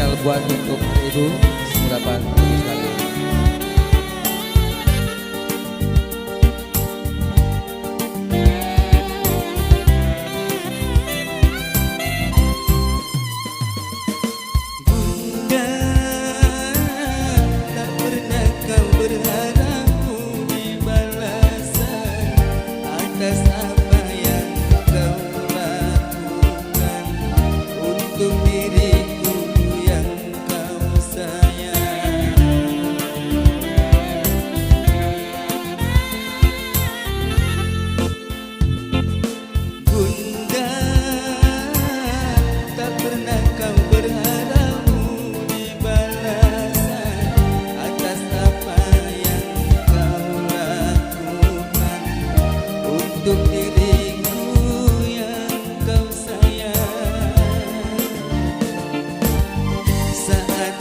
spesial buat untuk ibu silakan sekali.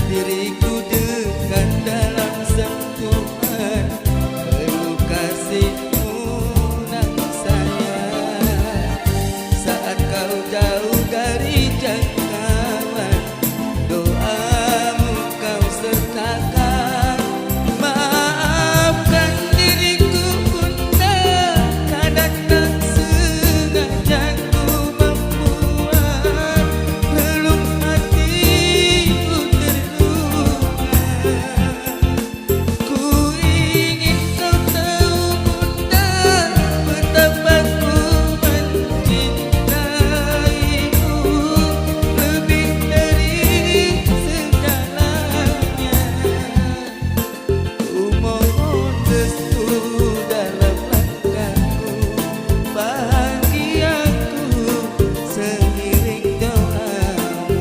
Diriku dekat dalam sentuhan peluk kasihmu nan sayang. Saat kau jauh dari jangkauan, doamu kau sertakan. Maafkan diriku bunda, kadang tak sengaja ku membuat relung hatiku terluka. Ku ingin kau tahu bunda, betapa ku mencintaimu lebih dari segalanya. Ku mohon restu dalam langkahku, bahagiaku seiring doamu.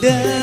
Dan